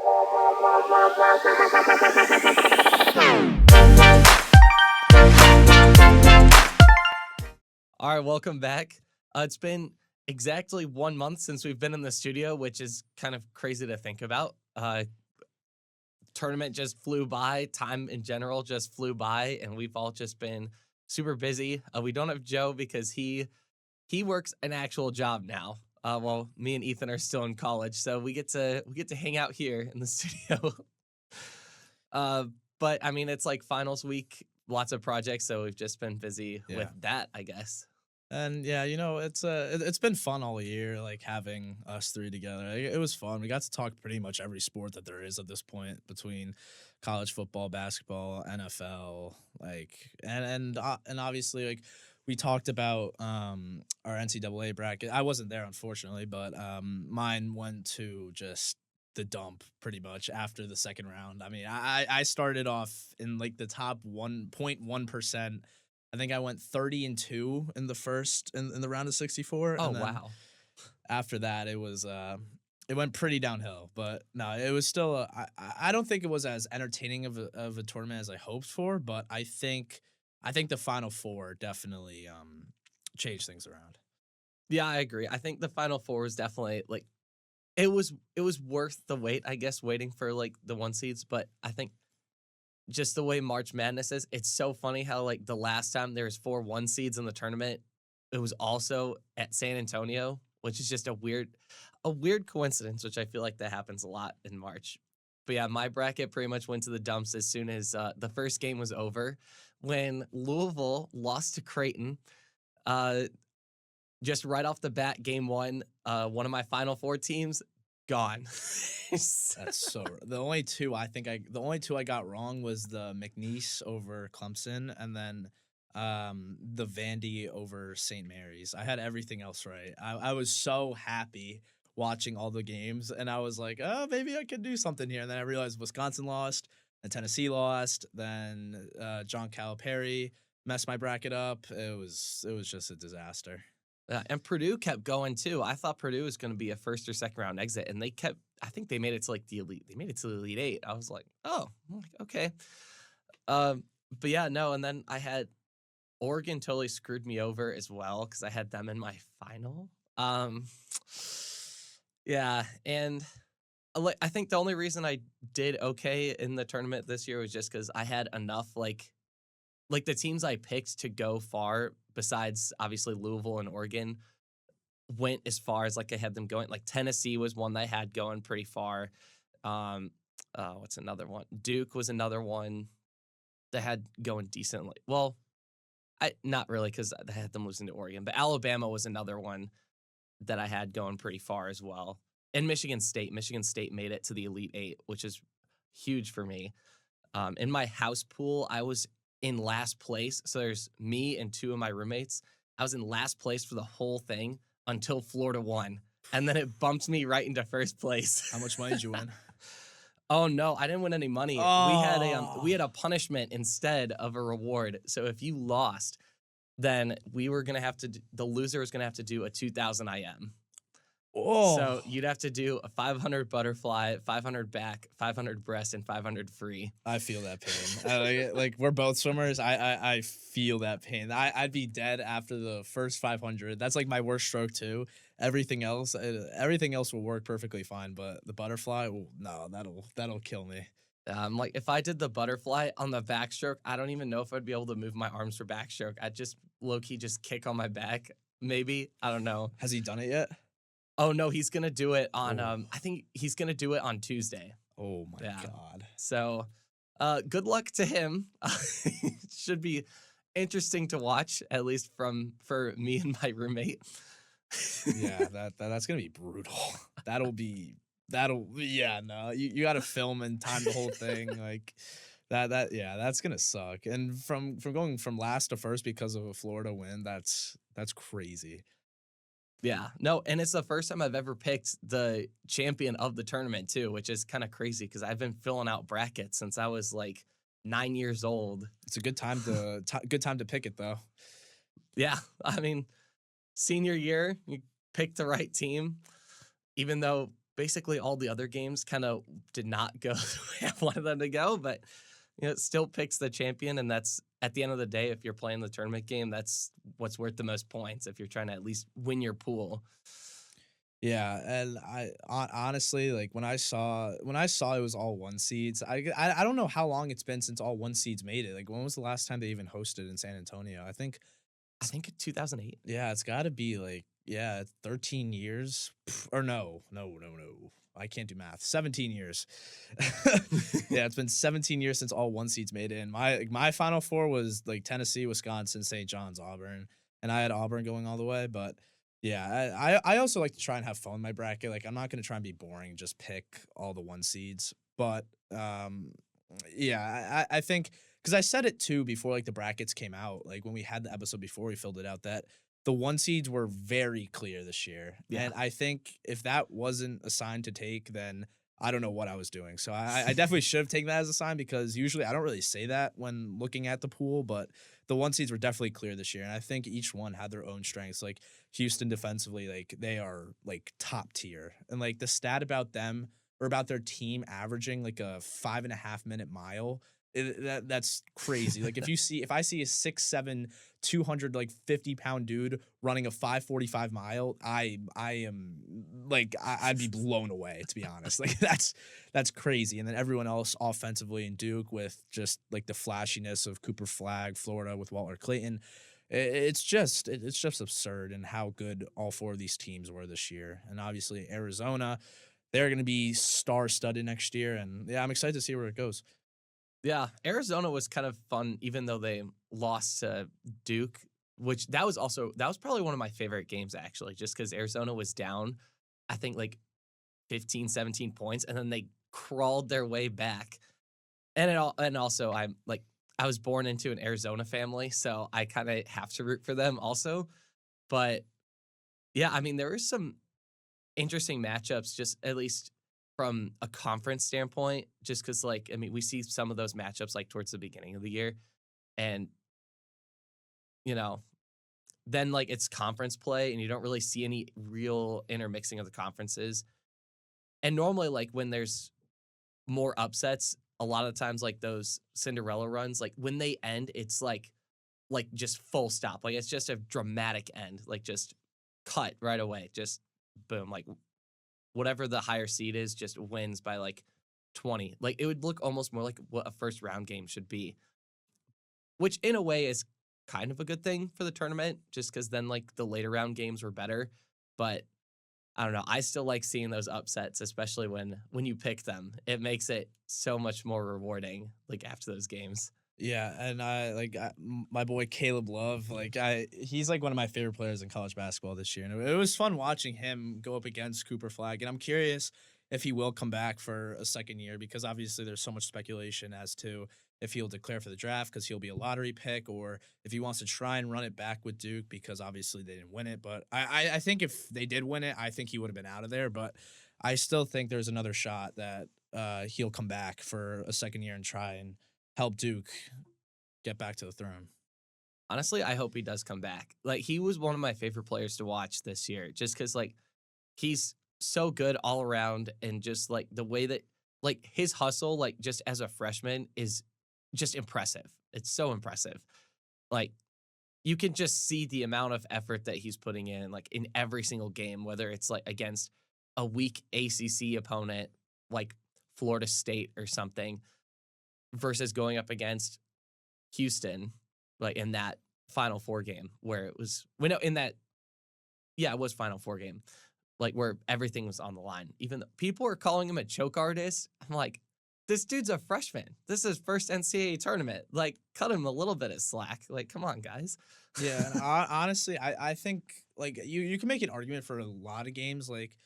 All right, welcome back. It's been exactly 1 month since we've been in the studio, which is kind of crazy to think about. Tournament just flew by. Time in general just flew by, and we've all just been super busy. We don't have Joe because he works an actual job now. Well, me and Ethan are still in college, so we get to hang out here in the studio. But I mean, it's like finals week, lots of projects, so we've just been busy with that, I guess. And yeah, it's been fun all year, like having us three together. It was fun. We got to talk pretty much every sport that there is at this point between college football, basketball, NFL, and obviously like we talked about our NCAA bracket. I wasn't there unfortunately, but mine went to just the dump pretty much after the second round. I mean, I started off in like the top 1.1%. I think I went 30-2 in the first in the round of 64. Oh, and then wow. After that, it went pretty downhill. But no, it was still I don't think it was as entertaining of a tournament as I hoped for. But I think the Final Four definitely changed things around. Yeah, I agree. I think the Final Four was definitely like it was worth the wait, I guess, waiting for like the one seeds. But I think just the way March Madness is, it's so funny how like the last time there was 4 1 seeds in the tournament, it was also at San Antonio, which is just a weird coincidence, which I feel like that happens a lot in March. But yeah, my bracket pretty much went to the dumps as soon as the first game was over, when Louisville lost to Creighton. Just right off the bat, game one of my Final Four teams gone. That's so. The only two I got wrong was the McNeese over Clemson, and then the Vandy over St. Mary's. I had everything else right. I was so happy watching all the games, and I was like, oh, maybe I could do something here. And then I realized Wisconsin lost, and Tennessee lost, then John Calipari messed my bracket up. It was just a disaster. And Purdue kept going too. I thought Purdue was going to be a first or second round exit, and I think they made it to like the elite. They made it to the Elite Eight. I was like, oh, okay. But yeah, no. And then I had Oregon totally screwed me over as well because I had them in my final. Yeah, and I think the only reason I did okay in the tournament this year was just because I had enough like the teams I picked to go far, besides obviously Louisville and Oregon, went as far as like I had them going. Like Tennessee was one that I had going pretty far. What's another one? Duke was another one that had going decently. Well, not really because I had them losing to Oregon, but Alabama was another one that I had going pretty far as well. And Michigan State made it to the Elite Eight, which is huge for me. In my house pool, I was in last place. So there's me and 2 of my roommates. I was in last place for the whole thing until Florida won. And then it bumped me right into first place. How much money did you win? Oh no, I didn't win any money. Oh. We had a punishment instead of a reward. So if you lost, then we were gonna have to the loser was gonna have to do a 2,000 IM. Oh. So you'd have to do a 500 butterfly, 500 back, 500 breast, and 500 free. I feel that pain. Like we're both swimmers. I feel that pain. I'd be dead after the first 500. That's like my worst stroke too. Everything else will work perfectly fine, but the butterfly, no, that'll kill me. Like if I did the butterfly on the backstroke, I don't even know if I'd be able to move my arms for backstroke. I'd just low-key just kick on my back. Maybe. I don't know. Has he done it yet? Oh no, he's gonna do it on I think he's gonna do it on Tuesday. Oh my God. So good luck to him. Should be interesting to watch, at least for me and my roommate. Yeah, that's gonna be brutal. You gotta film and time the whole thing. Like that's gonna suck. And from going from last to first because of a Florida win, that's crazy. Yeah, no, and it's the first time I've ever picked the champion of the tournament too, which is kind of crazy because I've been filling out brackets since I was like 9 years old. It's a good time to pick it though. Yeah, I mean, senior year, you picked the right team, even though basically all the other games kind of did not go the way I wanted them to go, but it still picks the champion, and that's at the end of the day, if you're playing the tournament game, that's what's worth the most points if you're trying to at least win your pool. Yeah, and honestly, like when I saw it was all one seeds, I don't know how long it's been since all one seeds made it. Like when was the last time they even hosted in San Antonio? I think I think in 2008. yeah, it's got to be like yeah, 13 years or no. I can't do math. 17 years. Yeah, it's been 17 years since all one seeds made it. And my final four was like Tennessee, Wisconsin, St. John's, Auburn, and I had Auburn going all the way. But yeah, I also like to try and have fun in my bracket. Like I'm not gonna try and be boring, just pick all the one seeds. But yeah, I think because I said it too before like the brackets came out, like when we had the episode before we filled it out, that the one seeds were very clear this year. Yeah. And I think if that wasn't a sign to take, then I don't know what I was doing. So I definitely should have taken that as a sign because usually I don't really say that when looking at the pool, but the one seeds were definitely clear this year. And I think each one had their own strengths. Like Houston defensively, like they are like top tier. And like the stat about them or about their team averaging like a 5.5 minute mile. That's crazy. Like if I see a 6'7", 200 like 50-pound dude running a 5:45 mile, I am like I'd be blown away to be honest. Like that's crazy. And then everyone else offensively in Duke with just like the flashiness of Cooper Flag, Florida with Walter Clayton. It's just absurd and how good all four of these teams were this year. And obviously Arizona, they're going to be star-studded next year. And yeah, I'm excited to see where it goes. Yeah, Arizona was kind of fun, even though they lost to Duke, which that was probably one of my favorite games actually, just because Arizona was down, I think like 15, 17 points, and then they crawled their way back. And also I was born into an Arizona family, so I kind of have to root for them also. But yeah, I mean there were some interesting matchups, just at least from a conference standpoint, just because, like, I mean, we see some of those matchups like towards the beginning of the year, and you know, then like it's conference play, and you don't really see any real intermixing of the conferences. And normally, like when there's more upsets, a lot of times, like those Cinderella runs, like when they end, it's like just full stop, like it's just a dramatic end, like just cut right away, just boom, like whatever the higher seed is just wins by like 20. Like it would look almost more like what a first round game should be, which in a way is kind of a good thing for the tournament just cuz then like the later round games were better, but I don't know, I still like seeing those upsets especially when you pick them. It makes it so much more rewarding like after those games. Yeah, and my boy Caleb Love, he's like one of my favorite players in college basketball this year, and it was fun watching him go up against Cooper Flag. And I'm curious if he will come back for a second year because obviously there's so much speculation as to if he'll declare for the draft because he'll be a lottery pick, or if he wants to try and run it back with Duke because obviously they didn't win it. But I think if they did win it, I think he would have been out of there. But I still think there's another shot that he'll come back for a second year and try and help Duke get back to the throne. Honestly, I hope he does come back. Like he was one of my favorite players to watch this year just cuz like he's so good all around, and just like the way that like his hustle like just as a freshman is just impressive. It's so impressive. Like you can just see the amount of effort that he's putting in like in every single game, whether it's like against a weak ACC opponent like Florida State or something versus going up against Houston like in that Final Four game where it was we know in that yeah, it was Final Four game, like where everything was on the line. Even though people are calling him a choke artist, I'm like, this dude's a freshman. This is first NCAA tournament. Like, cut him a little bit of slack. Like, come on, guys. Yeah, and honestly, I think like you can make an argument for a lot of games like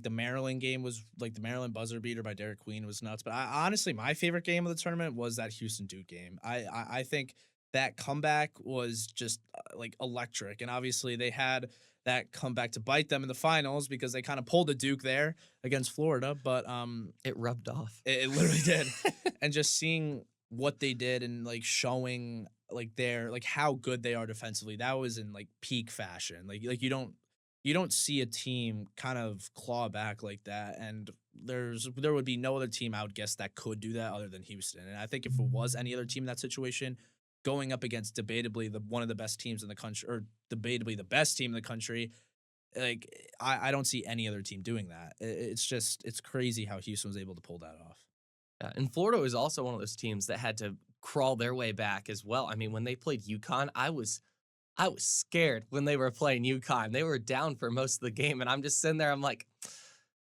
the Maryland game was like the Maryland buzzer beater by Derek Queen was nuts. But honestly, my favorite game of the tournament was that Houston Duke game. I think that comeback was just like electric, and obviously they had that comeback to bite them in the finals because they kind of pulled a Duke there against Florida. But It rubbed off. it literally did. And just seeing what they did and like showing like their like how good they are defensively, that was in like peak fashion. Like you don't you don't see a team kind of claw back like that, and there would be no other team I would guess that could do that other than Houston. And I think if it was any other team in that situation, going up against debatably the one of the best teams in the country, or debatably the best team in the country, like I don't see any other team doing that. It's just it's crazy how Houston was able to pull that off. And Florida was also one of those teams that had to crawl their way back as well. I mean, when they played UConn, I was scared when they were playing UConn. They were down for most of the game, and I'm just sitting there. I'm like,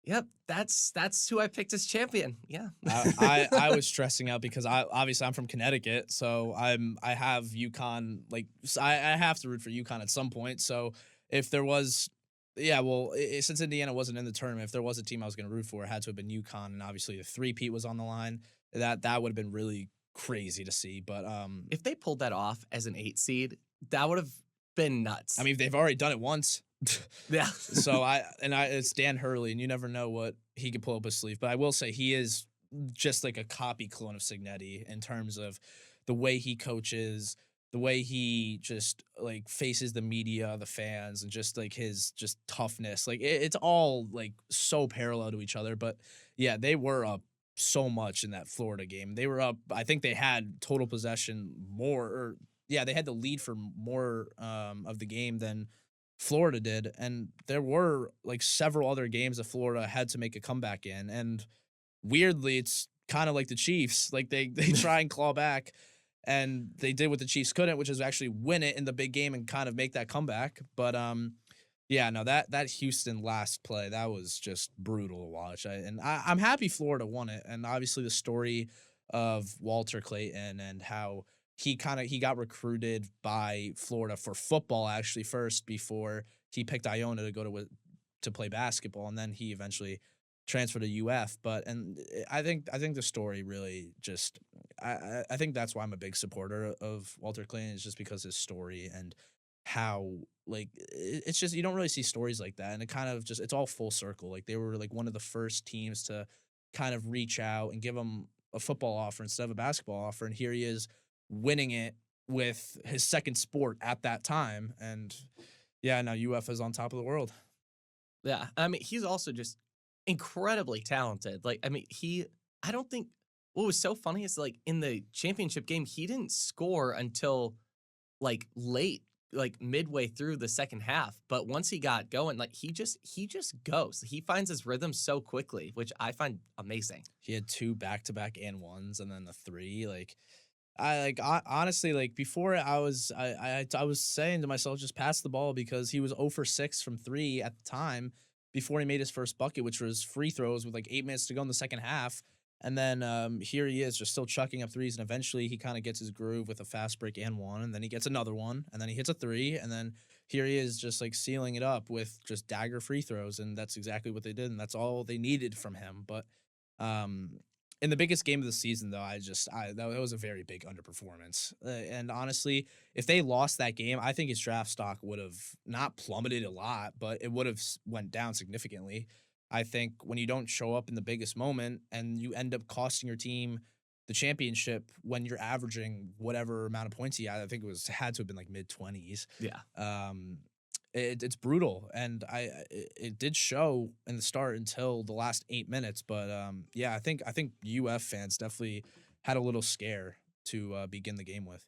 "Yep, that's who I picked as champion." Yeah, I was stressing out because I'm from Connecticut, so I have UConn, like I have to root for UConn at some point. So if there was, yeah, well, since Indiana wasn't in the tournament, if there was a team I was going to root for, it had to have been UConn, and obviously the three-peat was on the line. That would have been really crazy to see. But if they pulled that off as an 8 seed, that would have been nuts. I mean, they've already done it once. Yeah. So it's Dan Hurley, and you never know what he could pull up his sleeve. But I will say he is just like a copy clone of Signetti in terms of the way he coaches, the way he just like faces the media, the fans, and just like his just toughness. Like it's all like so parallel to each other. But yeah, they were up so much in that Florida game. They were up. I think they had total possession more, or yeah, they had the lead for more of the game than Florida did, and there were like several other games that Florida had to make a comeback in, and weirdly, it's kind of like the Chiefs, like they try and claw back, and they did what the Chiefs couldn't, which is actually win it in the big game and kind of make that comeback. But yeah, no, that Houston last play, that was just brutal to watch. I'm happy Florida won it, and obviously the story of Walter Clayton and how he got recruited by Florida for football actually first before he picked Iona to go to play basketball, and then he eventually transferred to UF. But I think the story really just I think that's why I'm a big supporter of Walter Clayton, is just because his story and how like it's just you don't really see stories like that, and it kind of just it's all full circle. Like they were like one of the first teams to kind of reach out and give him a football offer instead of a basketball offer, and here he is winning it with his second sport at that time. And yeah, now UF is on top of the world. Yeah. I mean, he's also just incredibly talented. Like, I mean, I don't think what was so funny is like in the championship game, he didn't score until like late, like midway through the second half. But once he got going, like he just goes. He finds his rhythm so quickly, which I find amazing. He had two back-to-back and ones and then the three. Like honestly, like before I was saying to myself, just pass the ball, because he was 0 for 6 from three at the time before he made his first bucket, which was free throws with like 8 minutes to go in the second half. And then here he is just still chucking up threes, and eventually he kind of gets his groove with a fast break and one, and then he gets another one, and then he hits a three, and then here he is just like sealing it up with just dagger free throws, and that's exactly what they did, and that's all they needed from him. But um, in the biggest game of the season, though, that was a very big underperformance. And honestly, if they lost that game, I think his draft stock would have not plummeted a lot, but it would have went down significantly. I think when you don't show up in the biggest moment and you end up costing your team the championship when you're averaging whatever amount of points he had, I think had to have been like mid-20s. Yeah. It's brutal, and it did show in the start until the last 8 minutes. But yeah, I think UF fans definitely had a little scare to begin the game with.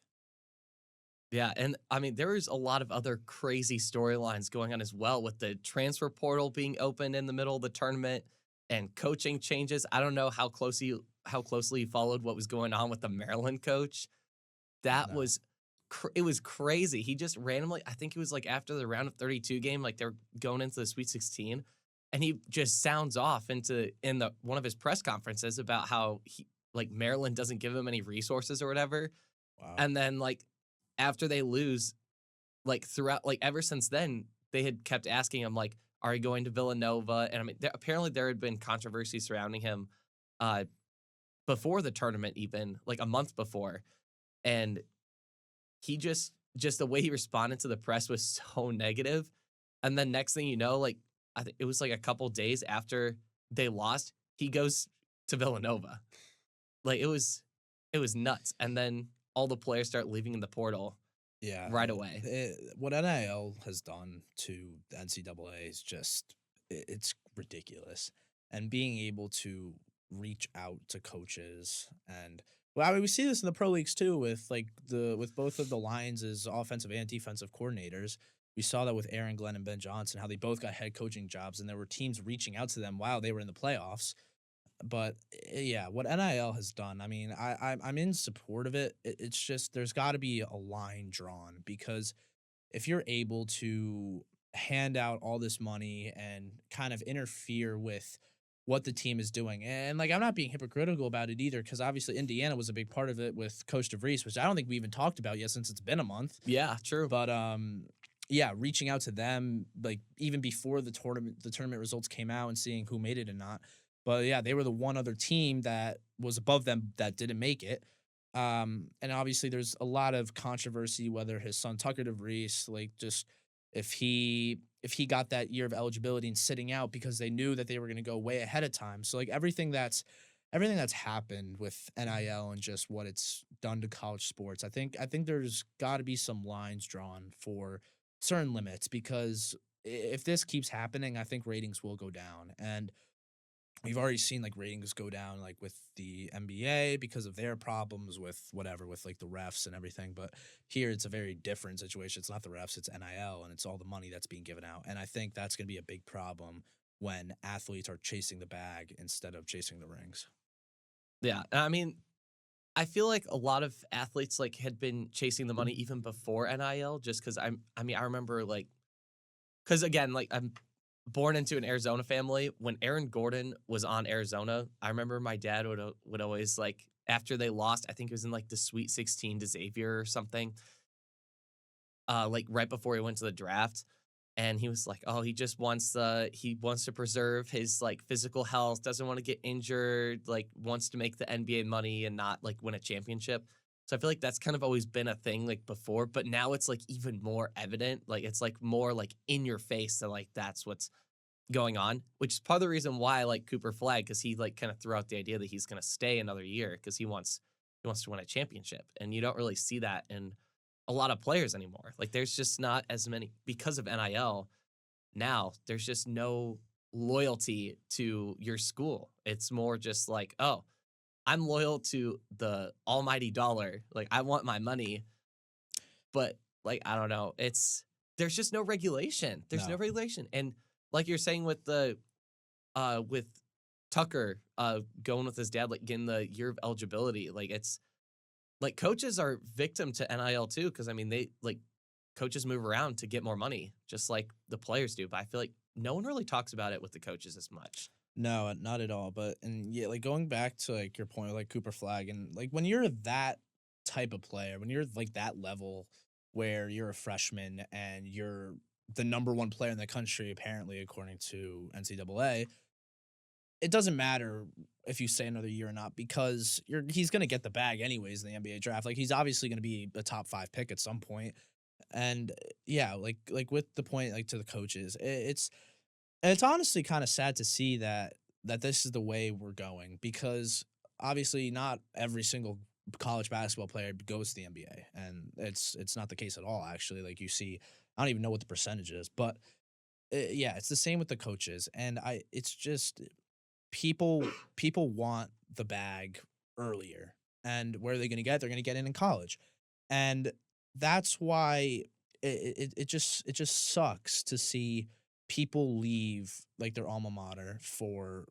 Yeah, and I mean, there is a lot of other crazy storylines going on as well, with the transfer portal being open in the middle of the tournament and coaching changes. I don't know how closely you followed what was going on with the Maryland coach. That No. was it was crazy. He just randomly, I think it was like after the round of 32 game, like they're going into the Sweet 16, and he just sounds off in the one of his press conferences about how he like Maryland doesn't give him any resources or whatever. Wow. And then like after they lose, like throughout, like ever since then, they had kept asking him like, "Are you going to Villanova?" And I mean, apparently there had been controversy surrounding him uh, before the tournament, even like a month before, and he just the way he responded to the press was so negative. And then next thing you know, like I think it was like a couple days after they lost, he goes to Villanova. Like it was nuts. And then all the players start leaving in the portal. Yeah, right away. what NIL has done to the NCAA is just it's ridiculous, and being able to reach out to coaches and well, I mean, we see this in the pro leagues too with like the with both of the Lions' offensive and defensive coordinators. We saw that with Aaron Glenn and Ben Johnson, how they both got head coaching jobs, and there were teams reaching out to them while they were in the playoffs. But yeah, what NIL has done, I mean, I'm in support of it. It's just there's got to be a line drawn because if you're able to hand out all this money and kind of interfere with what the team is doing, and like I'm not being hypocritical about it either, because obviously Indiana was a big part of it with Coach DeVries, which I don't think we even talked about yet since it's been a month. Yeah, true. But yeah, reaching out to them like even before the tournament results came out and seeing who made it and not. But yeah, they were the one other team that was above them that didn't make it. And obviously there's a lot of controversy whether his son Tucker DeVries, like just if he got that year of eligibility and sitting out because they knew that they were going to go way ahead of time. So like everything that's happened with NIL and just what it's done to college sports, I think there's got to be some lines drawn for certain limits because if this keeps happening, I think ratings will go down. And we've already seen like ratings go down like with the NBA because of their problems with whatever with like the refs and everything. But here it's a very different situation. It's not the refs, it's NIL and it's all the money that's being given out. And I think that's going to be a big problem when athletes are chasing the bag instead of chasing the rings. Yeah, I mean, I feel like a lot of athletes like had been chasing the money even before NIL, just because I mean, I remember like because again, like I'm born into an Arizona family. When Aaron Gordon was on Arizona, I remember my dad would always like after they lost. I think it was in like the Sweet 16 to Xavier or something. Like right before he went to the draft, and he was like, "Oh, he wants to preserve his like physical health, doesn't want to get injured, like wants to make the NBA money and not like win a championship." So I feel like that's kind of always been a thing like before, but now it's like even more evident. Like it's like more like in your face that like that's what's going on, which is part of the reason why I like Cooper Flag because he like kind of threw out the idea that he's going to stay another year because he wants to win a championship, and you don't really see that in a lot of players anymore. Like there's just not as many because of NIL now. There's just no loyalty to your school. It's more just like, oh, I'm loyal to the almighty dollar. Like I want my money, but like I don't know. It's there's just no regulation. There's no No. regulation. And like you're saying with Tucker going with his dad like getting the year of eligibility, like it's like coaches are victim to NIL too because I mean they like coaches move around to get more money just like the players do, but I feel like no one really talks about it with the coaches as much. No, not at all. But and yeah, like going back to like your point, like Cooper Flag, and like when you're that type of player, when you're like that level where you're a freshman and you're the number one player in the country, apparently according to NCAA, it doesn't matter if you stay another year or not because he's gonna get the bag anyways in the NBA draft. Like he's obviously gonna be a top 5 pick at some point. And yeah, like with the point like to the coaches, it's honestly kind of sad to see that this is the way we're going because obviously not every single college basketball player goes to the NBA, and it's not the case at all. Actually, like you see, I don't even know what the percentage is, but yeah, it's the same with the coaches, and it's just people want the bag earlier, and where are they going to get? They're going to get in college, and that's why it just sucks to see people leave like their alma mater for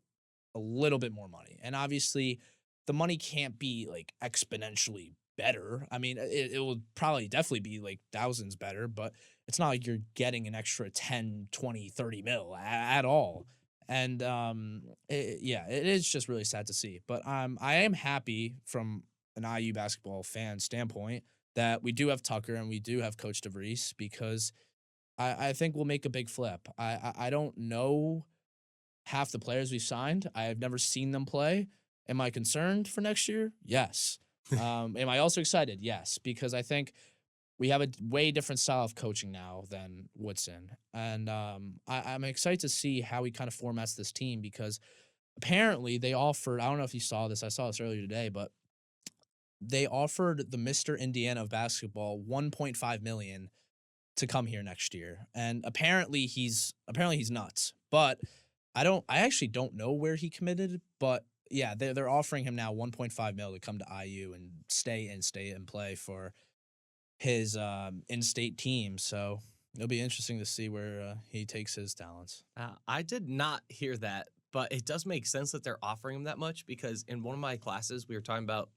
a little bit more money. And obviously, the money can't be like exponentially better. I mean, it will probably definitely be like thousands better, but it's not like you're getting an extra 10, 20, 30 mil at all. And yeah, it is just really sad to see. But I am happy from an IU basketball fan standpoint that we do have Tucker and we do have Coach DeVries because I think we'll make a big flip. I don't know half the players we signed. I have never seen them play. Am I concerned for next year? Yes. Am I also excited? Yes, because I think we have a way different style of coaching now than Woodson, and I'm excited to see how he kind of formats this team because apparently they offered. I don't know if you saw this. I saw this earlier today, but they offered the Mr. Indiana of basketball 1.5 million to come here next year. And apparently he's nuts. But I actually don't know where he committed, but yeah, they're offering him now 1.5 mil to come to IU and stay and play for his in-state team. So it'll be interesting to see where he takes his talents. I did not hear that, but it does make sense that they're offering him that much because in one of my classes we were talking about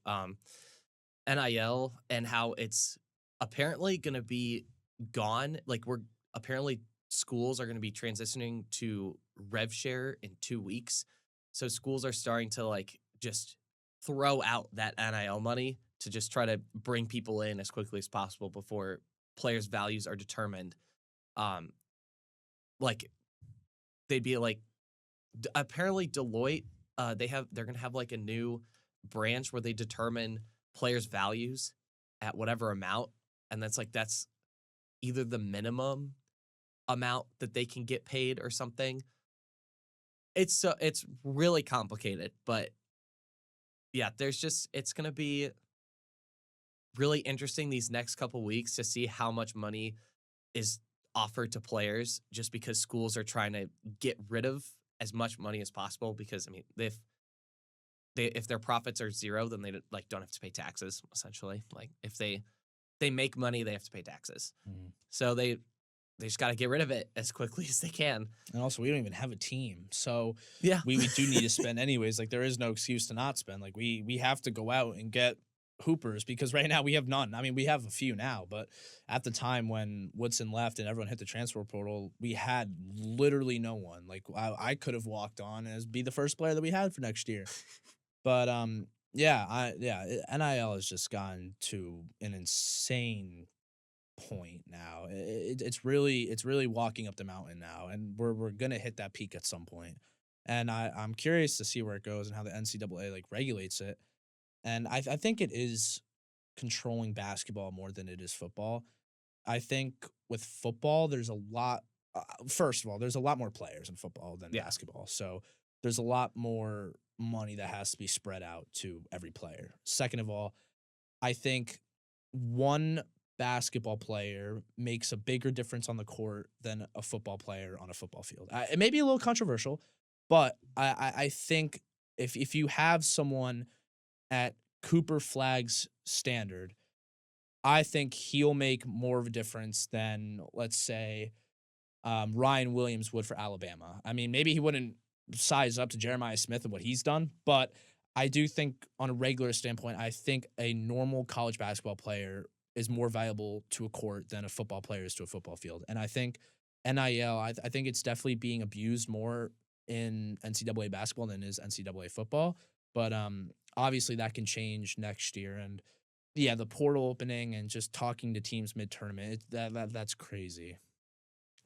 NIL and how it's apparently going to be gone. Like we're apparently schools are going to be transitioning to rev share in 2 weeks. So schools are starting to like just throw out that NIL money to just try to bring people in as quickly as possible before players' values are determined. Um, like they'd be like apparently Deloitte, they're gonna have like a new branch where they determine players' values at whatever amount, and that's either the minimum amount that they can get paid or something. It's really complicated, but yeah, it's gonna be really interesting these next couple weeks to see how much money is offered to players just because schools are trying to get rid of as much money as possible because I mean if their profits are zero then they don't have to pay taxes essentially like if they make money they have to pay taxes Mhm. so they just got to get rid of it as quickly as they can. And also, we don't even have a team, so Yeah. we do need to spend anyways. Like there is no excuse to not spend. Like we have to go out and get hoopers because right now we have none. I mean, we have a few now, but at the time when Woodson left and everyone hit the transfer portal, we had literally no one. Like I could have walked on as be the first player that we had for next year. But yeah, NIL has just gone to an insane point now. It's really walking up the mountain now, and we're gonna hit that peak at some point. And I'm curious to see where it goes and how the NCAA like regulates it. And I think it is controlling basketball more than it is football. I think with football, there's a lot. First of all, there's a lot more players in football than Yeah. basketball, so there's a lot more money that has to be spread out to every player. Second of all, I think one basketball player makes a bigger difference on the court than a football player on a football field. It may be a little controversial, but I think if you have someone at Cooper Flag's standard, I think he'll make more of a difference than, let's say, Ryan Williams would for Alabama. I mean, maybe he wouldn't size up to Jeremiah Smith and what he's done, but I do think on a regular standpoint, I think a normal college basketball player is more valuable to a court than a football player is to a football field. And I think NIL, I think it's definitely being abused more in NCAA basketball than is NCAA football. But obviously that can change next year. And yeah, the portal opening and just talking to teams mid tournament, that's crazy.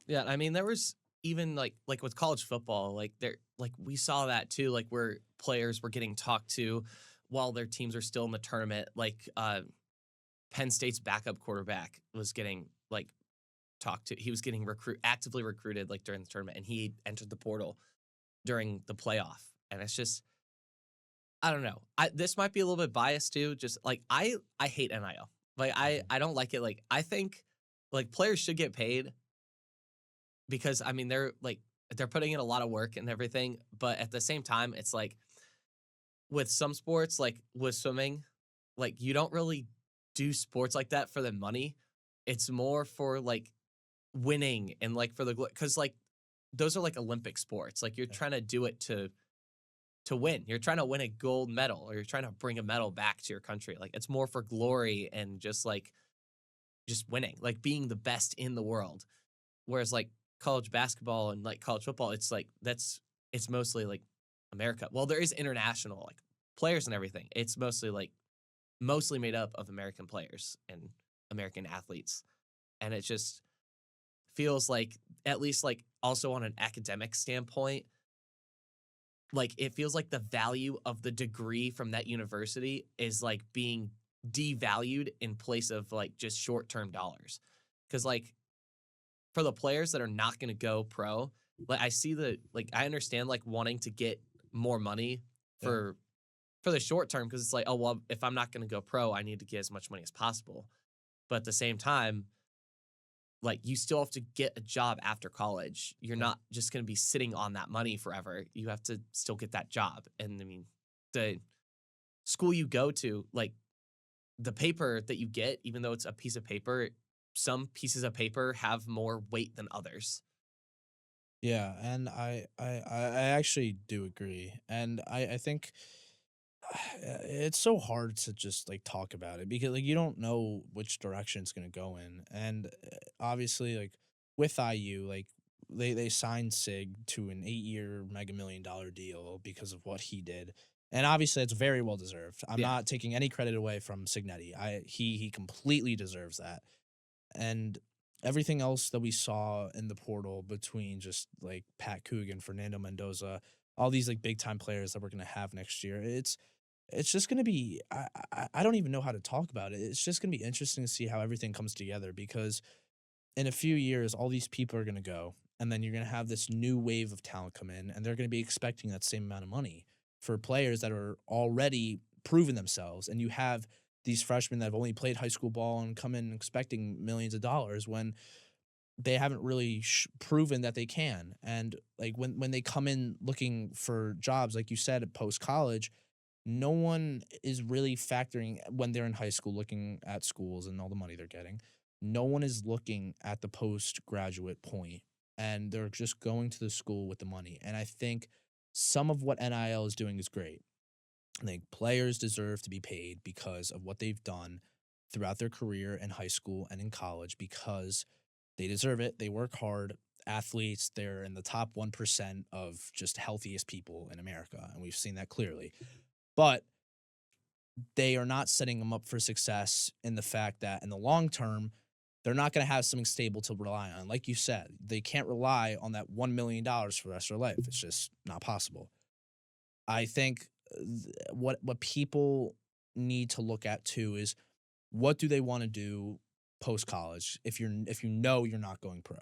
Yeah, I mean there was even like with college football like there like we saw that too like where players were getting talked to while their teams are still in the tournament like Penn State's backup quarterback was getting like talked to. He was getting actively recruited like during the tournament, and he entered the portal during the playoff. And it's just, I don't know. This might be a little bit biased too. Just like I hate NIL. Like I don't like it. Like I think like players should get paid because I mean they're putting in a lot of work and everything, but at the same time, it's like with some sports, like with swimming, like you don't really do sports like that for the money. It's more for like winning and like for the because like those are like Olympic sports. Like you're trying to do it to win. You're trying to win a gold medal or you're trying to bring a medal back to your country. Like it's more for glory and just winning, like being the best in the world. Whereas like college basketball and like college football, it's like it's mostly like America. Well, there is international like players and everything. It's mostly made up of American players and American athletes. And it just feels like at least like also on an academic standpoint, like it feels like the value of the degree from that university is like being devalued in place of like just short-term dollars. Cause like for the players that are not going to go pro, like I see I understand like wanting to get more money Yeah. for for the short term because it's like, oh well, if I'm not going to go pro, I need to get as much money as possible. But at the same time, like you still have to get a job after college. You're Yeah. not just going to be sitting on that money forever. You have to still get that job. And I mean, the school you go to, like the paper that you get, even though it's a piece of paper, some pieces of paper have more weight than others. Yeah, and I actually do agree, and I think it's so hard to just like talk about it because like you don't know which direction it's gonna go in, and obviously like with IU like they signed Sig to an 8-year mega million-dollar deal because of what he did. And obviously, it's very well deserved. I'm Yeah. not taking any credit away from Signetti. He completely deserves that. And everything else that we saw in the portal between just like Pat Coogan, Fernando Mendoza, all these like big time players that we're gonna have next year, it's just gonna be I don't even know how to talk about it. It's just gonna be interesting to see how everything comes together because in a few years, all these people are gonna go, and then you're gonna have this new wave of talent come in, and they're gonna be expecting that same amount of money for players that are already proven themselves, and you have these freshmen that have only played high school ball and come in expecting millions of dollars when they haven't really proven that they can. And like when they come in looking for jobs, like you said, post college, no one is really factoring when they're in high school looking at schools and all the money they're getting. No one is looking at the postgraduate point, and they're just going to the school with the money. And I think some of what NIL is doing is great. I think players deserve to be paid because of what they've done throughout their career in high school and in college because they deserve it. They work hard. Athletes, they're in the top 1% of just healthiest people in America. And we've seen that clearly. But they are not setting them up for success in the fact that in the long term, they're not going to have something stable to rely on. Like you said, they can't rely on that $1 million for the rest of their life. It's just not possible. I think what people need to look at too is what do they want to do post college if you know you're not going pro.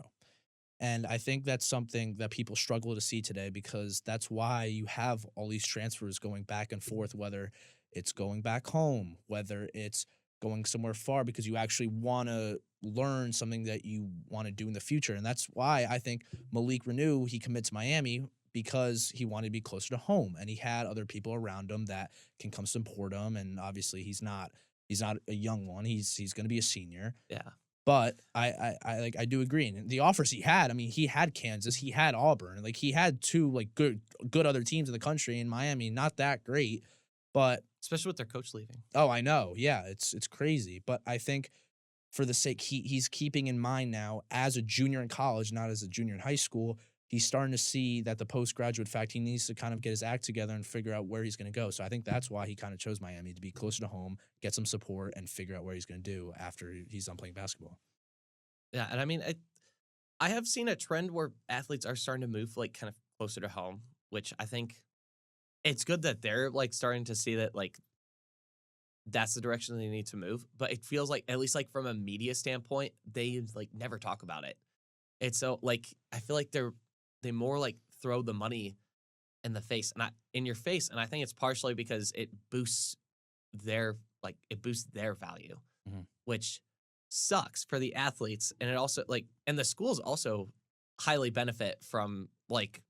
And I think that's something that people struggle to see today because that's why you have all these transfers going back and forth, whether it's going back home, whether it's going somewhere far because you actually want to learn something that you want to do in the future. And that's why I think Malik Renew, he commits to Miami because he wanted to be closer to home and he had other people around him that can come support him. And obviously he's not a young one. He's going to be a senior. Yeah. But I do agree. And the offers he had, I mean, he had Kansas, he had Auburn, like he had two like good other teams in the country. In Miami, not that great, but Especially with their coach leaving. oh, I know, yeah, it's crazy. But I think for the sake he's keeping in mind now as a junior in college, not as a junior in high school. He's starting to see that the postgraduate fact he needs to kind of get his act together and figure out where he's going to go. So I think that's why he kind of chose Miami to be closer to home, get some support, and figure out where he's going to do after he's done playing basketball. Yeah. And I mean, I have seen a trend where athletes are starting to move like kind of closer to home, which I think it's good that they're like starting to see that like that's the direction they need to move. But it feels like, at least like from a media standpoint, they like never talk about it. It's so like, I feel like they more like throw the money in the face and in your face. And I think it's partially because it boosts their value, Mhm. which sucks for the athletes. And it also like, and the schools also highly benefit from like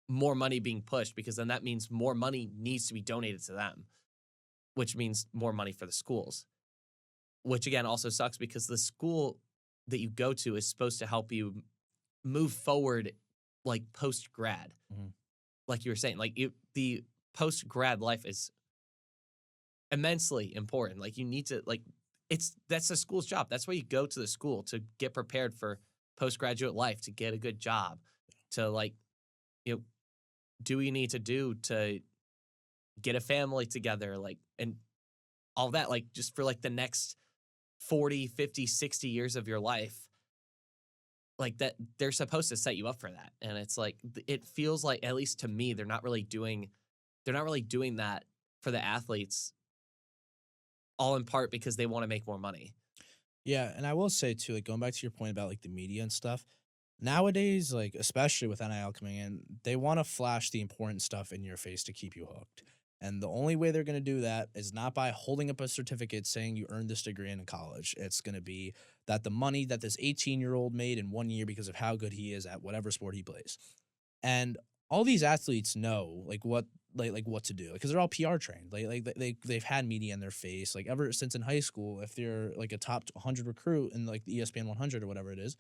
more money being pushed because then that means more money needs to be donated to them, which means more money for the schools, which again also sucks because the school that you go to is supposed to help you move forward like post grad. Mhm. Like you were saying, like the post grad life is immensely important. Like you need to like that's the school's job. That's why you go to the school to get prepared for postgraduate life, to get a good job, to like, you know, do what you need to do to get a family together, like and all that, like just for like the next 40, 50, 60 years of your life. Like that they're supposed to set you up for that. And it's like it feels like, at least to me, they're not really doing that for the athletes, all in part because they want to make more money. Yeah, and I will say too, like going back to your point about like the media and stuff. Nowadays, like especially with NIL coming in, they want to flash the important stuff in your face to keep you hooked. And the only way they're going to do that is not by holding up a certificate saying you earned this degree in college. It's going to be that the money that this 18-year-old made in 1 year because of how good he is at whatever sport he plays. And all these athletes know what to do because they're all PR trained. They've had media in their face like ever since in high school. If they're like a top 100 recruit in like the ESPN 100 or whatever it is,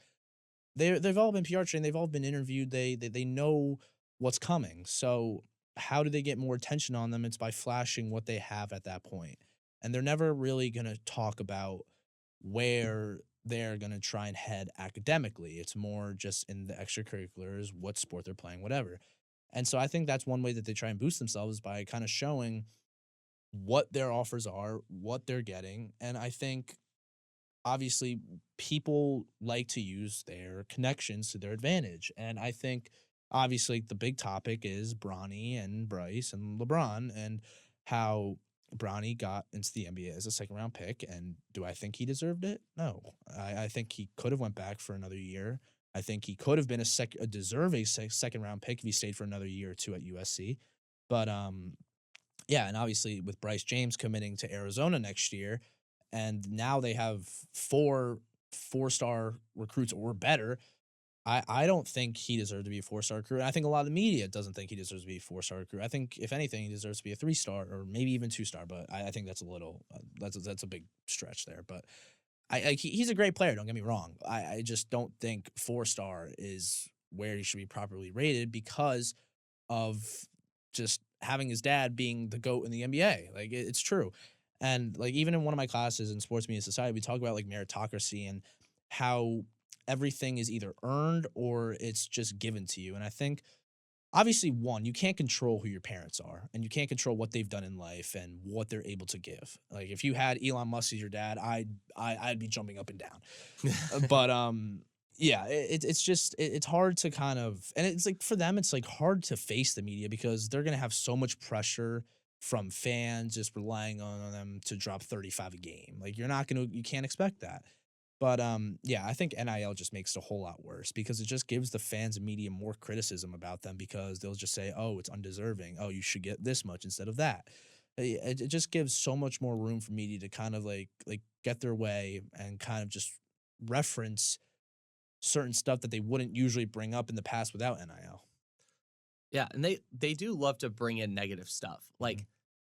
they've all been PR trained. They've all been interviewed. They know what's coming. So how do they get more attention on them? It's by flashing what they have at that point. And they're never really going to talk about where they're going to try and head academically. It's more just in the extracurriculars, what sport they're playing, whatever. And so I think that's one way that they try and boost themselves by kind of showing what their offers are, what they're getting. And I think obviously people like to use their connections to their advantage. And I think obviously the big topic is Bronny and Bryce and LeBron and how Bronny got into the NBA as a second round pick. And do I think he deserved it? No. I think he could have went back for another year. I think he could have been a deserving second round pick if he stayed for another year or two at USC. But yeah, and obviously with Bryce James committing to Arizona next year, and now they have four-star recruits or better. I don't think he deserves to be a four-star recruit. I think a lot of the media doesn't think he deserves to be a four-star recruit. I think if anything, he deserves to be a three-star or maybe even two-star. But I think that's a little that's a big stretch there. But he's a great player. Don't get me wrong. I just don't think four-star is where he should be properly rated because of just having his dad being the GOAT in the NBA. Like it's true. And like even in one of my classes in sports media society, we talk about like meritocracy and how everything is either earned or it's just given to you. And I think obviously one, you can't control who your parents are and you can't control what they've done in life and what they're able to give. Like if you had Elon Musk as your dad, I'd be jumping up and down. But yeah, it's just it's hard to kind of, and it's like for them it's like hard to face the media because they're gonna have so much pressure from fans just relying on them to drop 35 a game. Like you can't expect that. But yeah, I think NIL just makes it a whole lot worse because it just gives the fans and media more criticism about them because they'll just say, "Oh, it's undeserving. Oh, you should get this much instead of that." It just gives so much more room for media to kind of like get their way and kind of just reference certain stuff that they wouldn't usually bring up in the past without NIL. Yeah, and they do love to bring in negative stuff. Like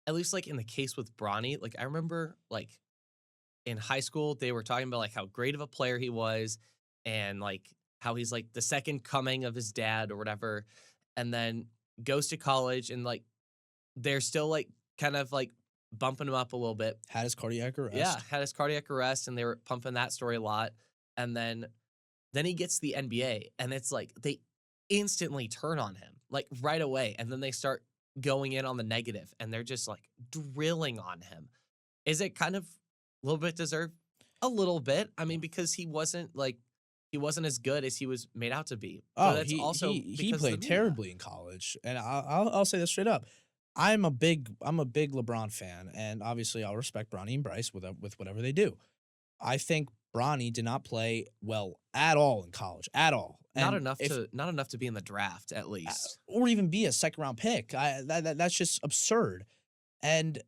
at least like in the case with Bronny, like I remember like in high school they were talking about like how great of a player he was and like how he's like the second coming of his dad or whatever. And then goes to college and like they're still like kind of like bumping him up a little bit. Had his cardiac Yeah, arrest. had his cardiac arrest and they were pumping that story a lot. And then he gets to the NBA and it's like they instantly turn on him like right away and then they start going in on the negative and they're just like drilling on him. Is it kind of a little bit deserved? A little bit. I mean because he wasn't as good as he was made out to be. But Oh, that's also he because of the played media. terribly in college, and I'll say this straight up. I'm a big LeBron fan, and obviously I'll respect Bronny and Bryce with whatever they do. I think Bronny did not play well at all in college, at all, and if Not enough to be in the draft at least. or even be a second round pick. That's just absurd. And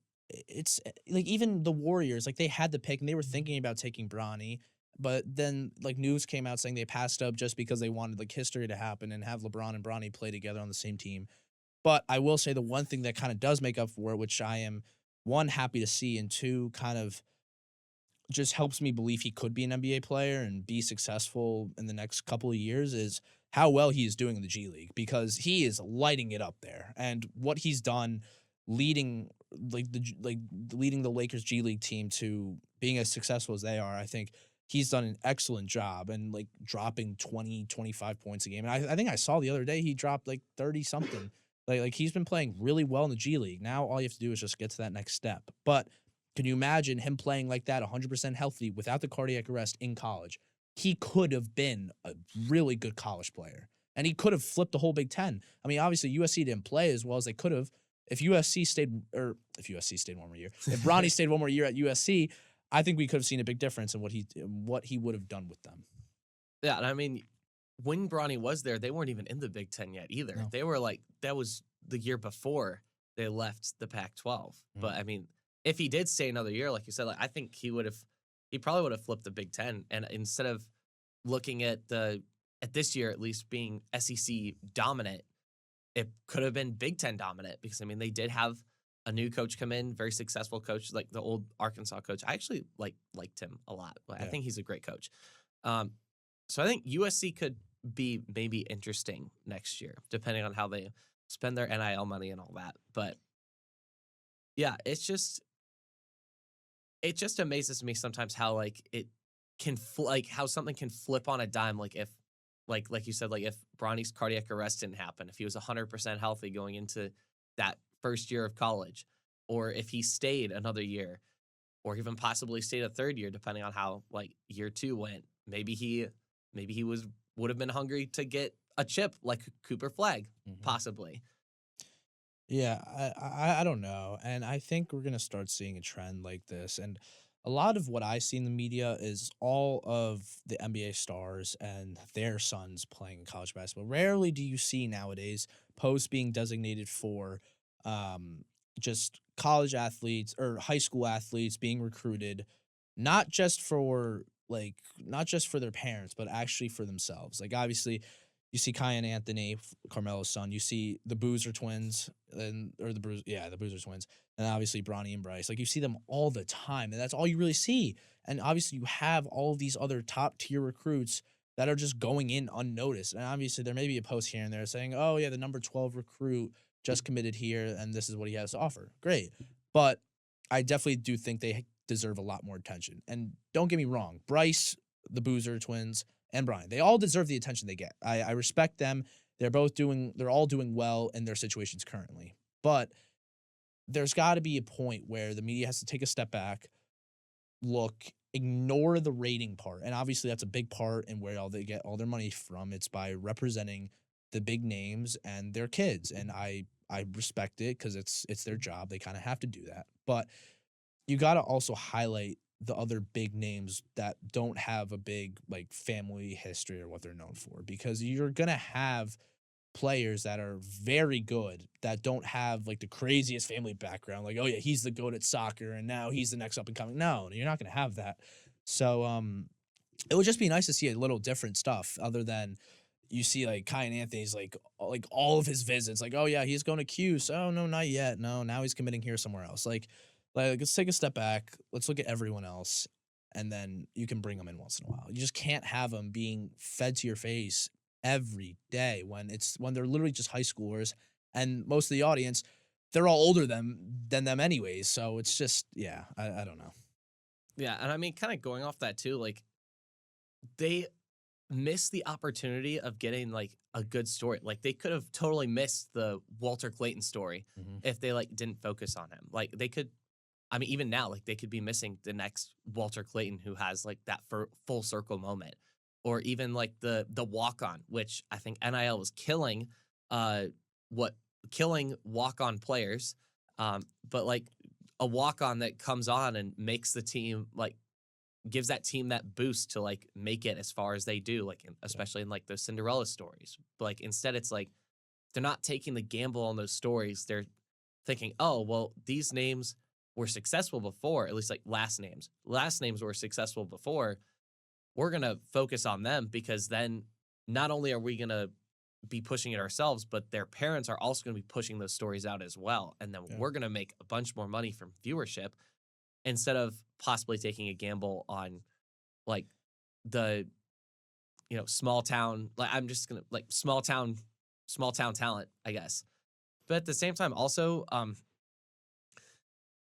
it's like even the Warriors, like they had the pick and they were thinking about taking Bronny, but then like news came out saying they passed up just because they wanted like history to happen and have LeBron and Bronny play together on the same team. But I will say the one thing that kind of does make up for it, which I am one happy to see, and two kind of just helps me believe he could be an NBA player and be successful in the next couple of years is how well he is doing in the G League because he is lighting it up there. And what he's done leading leading the Lakers G League team to being as successful as they are, I think he's done an excellent job and like dropping 20, 25 points a game. And I think I saw the other day he dropped like 30 something. Like he's been playing really well in the G League. Now all you have to do is just get to that next step. But can you imagine him playing like that 100% healthy without the cardiac arrest in college? He could have been a really good college player. And he could have flipped the whole Big Ten. I mean, obviously USC didn't play as well as they could have. If USC stayed, or if USC stayed one more year, if Bronny stayed one more year at USC, I think we could have seen a big difference in what he would have done with them. Yeah, and I mean, when Bronny was there, they weren't even in the Big Ten yet either. No. They were like, that was the year before they left the Pac-12. But Mm. I mean, if he did stay another year, like you said, like I think he probably would have flipped the Big Ten, and instead of looking at this year at least being SEC dominant, it could have been Big Ten dominant because I mean they did have a new coach come in, very successful coach, like the old Arkansas coach. I actually liked him a lot. I Yeah. think he's a great coach. Um, so I think USC could be maybe interesting next year, depending on how they spend their NIL money and all that. But yeah, it just amazes me sometimes how like it can like how something can flip on a dime. Like if like you said, like if Bronny's cardiac arrest didn't happen, if he was 100% healthy going into that first year of college, or if he stayed another year, or even possibly stayed a third year, depending on how like year two went, maybe he would have been hungry to get a chip like Cooper Flag, Mhm. possibly. Yeah, I don't know, and I think we're gonna start seeing a trend like this. And a lot of what I see in the media is all of the NBA stars and their sons playing college basketball. Rarely do you see nowadays posts being designated for um, just college athletes or high school athletes being recruited, not just for their parents, but actually for themselves. Like obviously, you see Kai and Anthony, Carmelo's son. You see the Boozer twins, the Boozer twins, and obviously Bronny and Bryce. Like you see them all the time, and that's all you really see. And obviously, you have all of these other top tier recruits that are just going in unnoticed. And obviously, there may be a post here and there saying, "Oh yeah, the number 12 recruit just committed here, and this is what he has to offer." Great, but I definitely do think they deserve a lot more attention. And don't get me wrong, Bryce, the Boozer twins, and Brian. They all deserve the attention they get. I respect them. They're all doing well in their situations currently. But there's got to be a point where the media has to take a step back, look, ignore the rating part. And obviously that's a big part in where all they get all their money from. It's by representing the big names and their kids. And I respect it because it's their job. They kind of have to do that. But you gotta also highlight the other big names that don't have a big, like, family history or what they're known for, because you're gonna have players that are very good that don't have, like, the craziest family background, like, "Oh, yeah, he's the GOAT at soccer, and now he's the next up and coming." No, you're not gonna have that. So, it would just be nice to see a little different stuff other than you see like Kai and Anthony's like all of his visits, like, oh yeah, he's going to Cuse. Oh no, not yet. No, now he's committing here somewhere else. Like let's take a step back. Let's look at everyone else, and then you can bring them in once in a while. You just can't have them being fed to your face every day when they're literally just high schoolers, and most of the audience, they're all older than them anyways. So it's just yeah, I don't know. Yeah, and I mean, kind of going off that too, like they missed the opportunity of getting like a good story. Like they could have totally missed the Walter Clayton story Mhm. if they like didn't focus on him. Like they could, I mean, even now, like they could be missing the next Walter Clayton who has like that full circle moment, or even like the walk on, which I think NIL was killing, what killing walk on players, but like a walk on that comes on and makes the team like gives that team that boost to like make it as far as they do, like Yeah. especially in like those Cinderella stories. But like instead, it's like they're not taking the gamble on those stories. They're thinking, oh, well, these names were successful before, at least like last names. Last names were successful before. We're going to focus on them because then not only are we going to be pushing it ourselves, but their parents are also going to be pushing those stories out as well. And then Yeah. we're going to make a bunch more money from viewership instead of possibly taking a gamble on like the small town, like I'm just gonna like small town talent, I guess. But at the same time also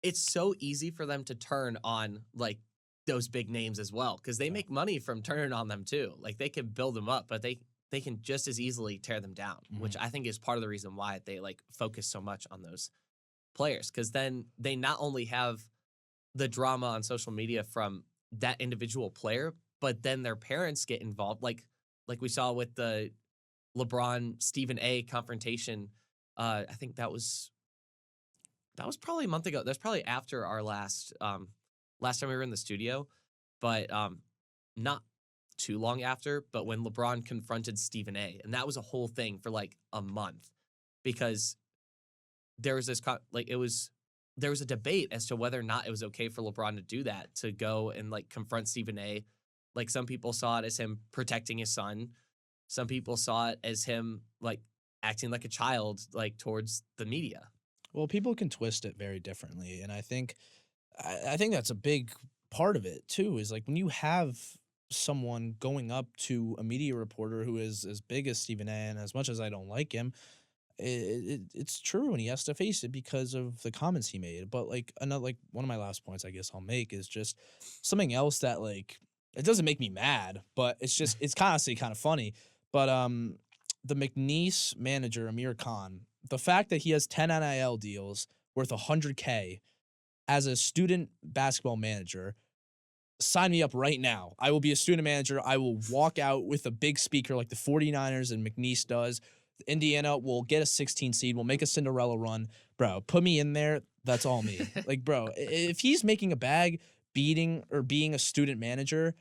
it's so easy for them to turn on like those big names as well because they Yeah. make money from turning on them too. Like they can build them up, but they can just as easily tear them down, which Mhm. I think is part of the reason why they like focus so much on those players, because then they not only have the drama on social media from that individual player, but then their parents get involved. Like we saw with the LeBron Stephen A confrontation. I think that was probably a month ago. That's probably after our last time we were in the studio, but not too long after. But when LeBron confronted Stephen A, and that was a whole thing for like a month because there was this there was a debate as to whether or not it was okay for LeBron to do that, to go and like confront Stephen A. Like some people saw it as him protecting his son. Some people saw it as him like acting like a child, like towards the media. Well, people can twist it very differently, and I think that's a big part of it too. Is like when you have someone going up to a media reporter who is as big as Stephen A. and as much as I don't like him, it's true, and he has to face it because of the comments he made. But like another, like one of my last points, I guess I'll make is just something else that like it doesn't make me mad, but it's honestly kind of funny. But the McNeese manager Aamir Khan, the fact that he has 10 NIL deals worth 100K as a student basketball manager, sign me up right now. I will be a student manager. I will walk out with a big speaker like the 49ers and McNeese does. Indiana will get a 16 seed. We'll make a Cinderella run. Bro, put me in there. That's all me. Like, bro, if he's making a bag beating or being a student manager,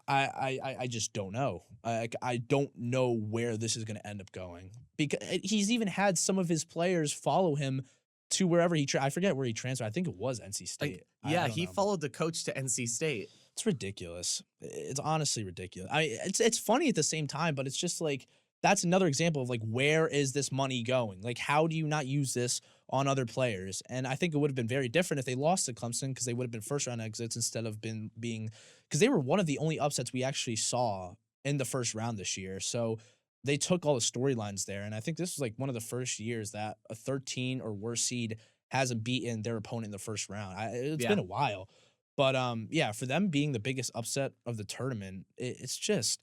I just don't know. I don't know where this is going to end up going, because he's even had some of his players follow him to wherever I forget where he transferred. I think it was NC State. Like, yeah, I don't he know. followed the coach to NC State. It's ridiculous. It's honestly ridiculous. It's funny at the same time, but it's just like that's another example of like, where is this money going? Like, how do you not use this on other players? And I think it would have been very different if they lost to Clemson, because they would have been first round exits instead of being, because they were one of the only upsets we actually saw in the first round this year. So they took all the storylines there, and I think this was like one of the first years that a 13 or worse seed hasn't beaten their opponent in the first round. It's been a while. But yeah, for them being the biggest upset of the tournament, it's just,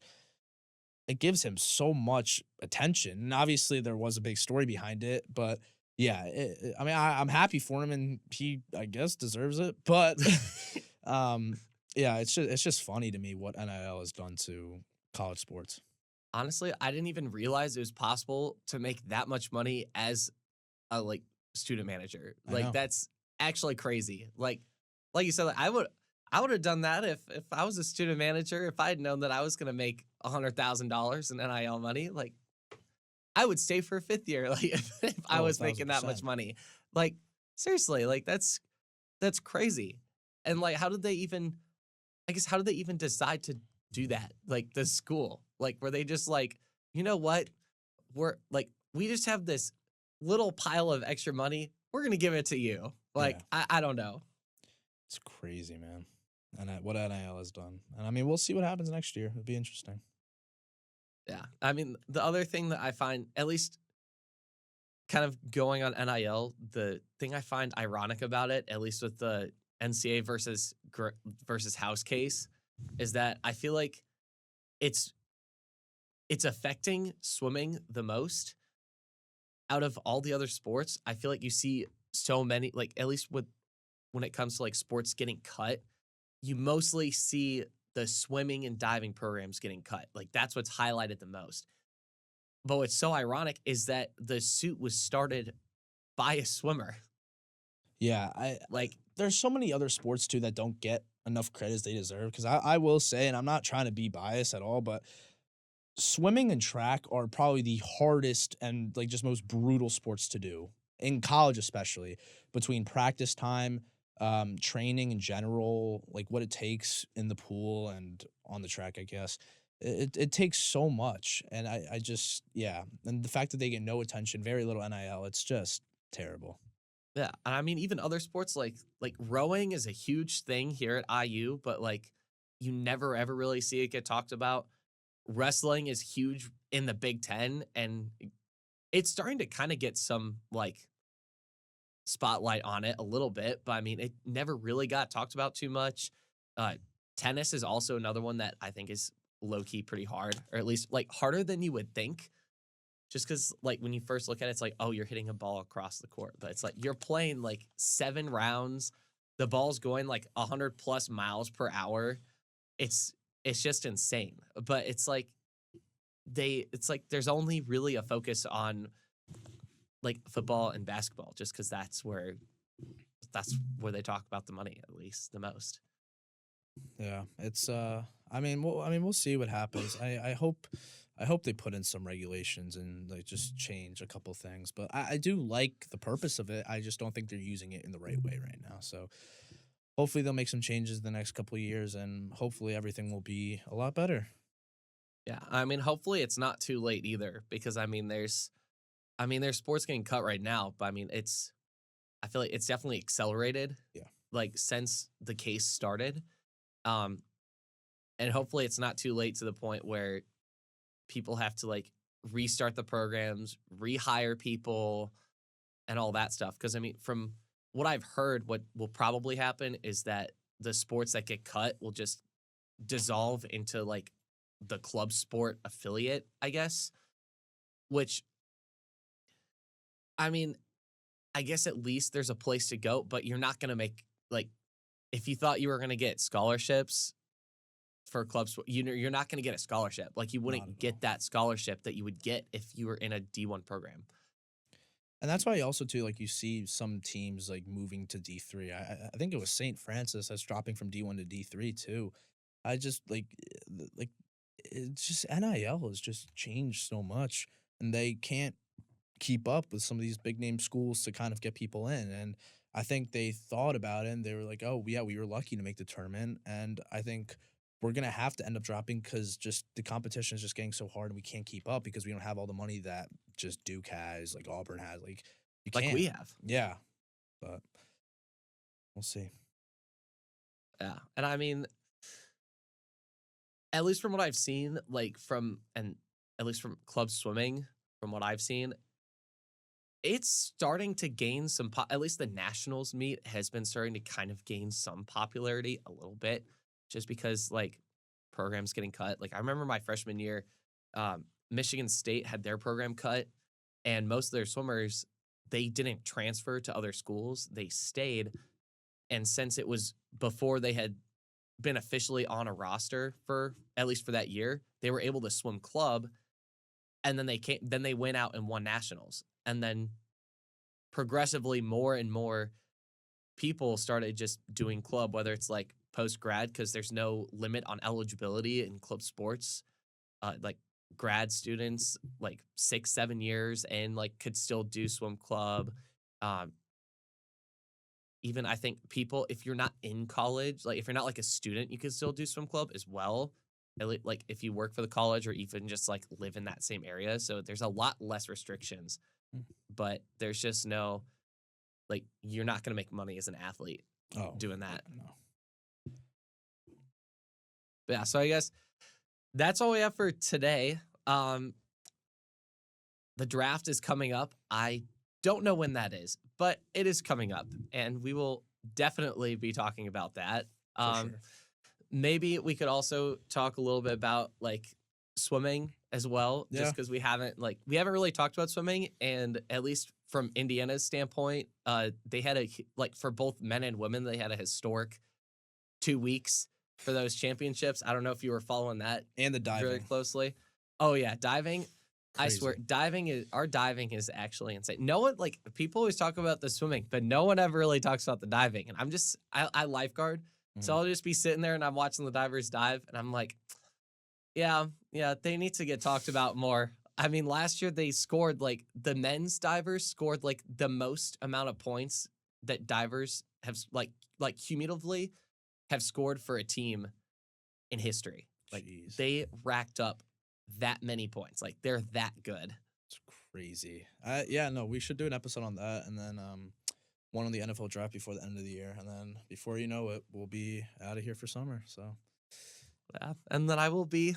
it gives him so much attention. And obviously there was a big story behind it, but yeah, I mean, I'm happy for him, and he, I guess, deserves it. But yeah, it's just funny to me what NIL has done to college sports. Honestly, I didn't even realize it was possible to make that much money as a like student manager. I Like know. that's actually crazy. Like you said, like, I would have done that if I was a student manager. If I had known that I was gonna make $100,000 in NIL money, like I would stay for a fifth year. Like if I Oh, was making that much 1,000%. money, like seriously, like that's crazy. And like, how did they even? I guess how did they even decide to do that? Like the school, like were they just like, you know what? We just have this little pile of extra money. We're gonna give it to you. Yeah, Like I don't know. it's crazy, man. And what NIL has done. And I mean, we'll see what happens next year. It'll be interesting. Yeah. I mean, the other thing that I find, at least kind of going on NIL, the thing I find ironic about it, at least with the NCAA versus House case, is that I feel like it's it's affecting swimming the most out of all the other sports. I feel like you see so many, like at least when it comes to like sports getting cut, you mostly see the swimming and diving programs getting cut. Like that's what's highlighted the most. But what's so ironic is that the suit was started by a swimmer. Yeah, Like, there's so many other sports too that don't get enough credit as they deserve. Because I will say, and I'm not trying to be biased at all, but swimming and track are probably the hardest and like just most brutal sports to do in college, especially between practice time, training in general, like what it takes in the pool and on the track, I guess. It takes so much. And I just, yeah. And the fact that they get no attention, very little NIL, it's just terrible. yeah, and I mean even other sports like rowing is a huge thing here at IU, but like you never ever really see it get talked about. Wrestling is huge in the Big 10, and it's starting to kind of get some like spotlight on it a little bit, but I mean it never really got talked about too much. Uh Tennis is also another one that I think is low key pretty hard, or at least like harder than you would think. Just because, like, when you first look at it, it's like, oh, you're hitting a ball across the court. But it's like you're playing like 7 rounds. The ball's going like 100 plus miles per hour. It's just insane. But it's like there's only really a focus on like football and basketball, just because that's where they talk about the money at least the most. Yeah, it's I mean, we'll see what happens. I hope I hope they put in some regulations and like just change a couple things. But I do like the purpose of it. I just don't think they're using it in the right way right now. So hopefully they'll make some changes the next couple of years, and hopefully everything will be a lot better. Yeah, I mean, hopefully it's not too late either, because there's sports getting cut right now, but I mean, I feel like it's definitely accelerated, Yeah. like since the case started. Um, and hopefully it's not too late to the point where people have to like restart the programs, rehire people, and all that stuff. Because I mean, from what I've heard, what will probably happen is that the sports that get cut will just dissolve into like the club sport affiliate, I guess. Which, I mean, I guess at least there's a place to go, but you're not gonna make like if you thought you were gonna get scholarships for clubs, you're not gonna get a scholarship. Like you Not wouldn't at all. get that scholarship that you would get if you were in a D1 program. And that's why also too, like you see some teams like moving to D3. I think it was St. Francis that's dropping from D1 to D3 too. I just like it's just NIL has just changed so much, and they can't keep up with some of these big name schools to kind of get people in. And I think they thought about it and they were like, oh yeah, we were lucky to make the tournament. And I think we're gonna have to end up dropping because just the competition is just getting so hard and we can't keep up because we don't have all the money that just Duke has, like Auburn has. Like you Like can't. we have. Yeah, but we'll see. Yeah. And I mean, at least from what I've seen, at least from club swimming, from what I've seen, it's starting to gain some at least the nationals meet has been starting to kind of gain some popularity a little bit, just because like programs getting cut. Like I remember my freshman year, Michigan State had their program cut, and most of their swimmers, they didn't transfer to other schools, they stayed. And since it was before they had been officially on a roster for at least for that year, they were able to swim club, and then they went out and won nationals. And then progressively more and more people started just doing club, whether it's like post grad, because there's no limit on eligibility in club sports. Like grad students, like 6-7 years, and like could still do swim club. Um, Even I think people, if you're not in college, like if you're not like a student, you can still do swim club as well. Like if you work for the college or even just like live in that same area. So there's a lot less restrictions, Mm. but there's just no, like, you're not going to make money as an athlete Oh doing that. no. But yeah, so I guess that's all we have for today. The draft is coming up. I don't know when that is, but it is coming up, and we will definitely be talking about that. For sure. Maybe we could also talk a little bit about like swimming as well, Yeah. just because we haven't really talked about swimming, and at least from Indiana's standpoint, they had for both men and women, they had a historic 2 weeks for those championships. I don't know if you were following that And the very diving. closely. Oh yeah, diving. I Crazy. swear, our diving is actually insane. No one people always talk about the swimming, but no one ever really talks about the diving. And I lifeguard, so Mhm. I'll just be sitting there and I'm watching the divers dive, and I'm like, yeah, they need to get talked about more. I mean, last year they scored the men's divers scored like the most amount of points that divers have cumulatively have scored for a team in history. Like Jeez. they racked up that many points. Like they're that good. It's crazy. Yeah, no, we should do an episode on that, and then one on the NFL draft before the end of the year, and then before you know it, we'll be out of here for summer. So Yeah. And then I will be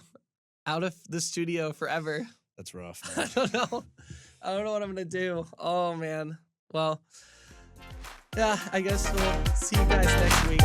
out of the studio forever. that's rough, I man. don't know. I don't know what I'm gonna do. Oh man. Well, yeah, I guess we'll see you guys next week.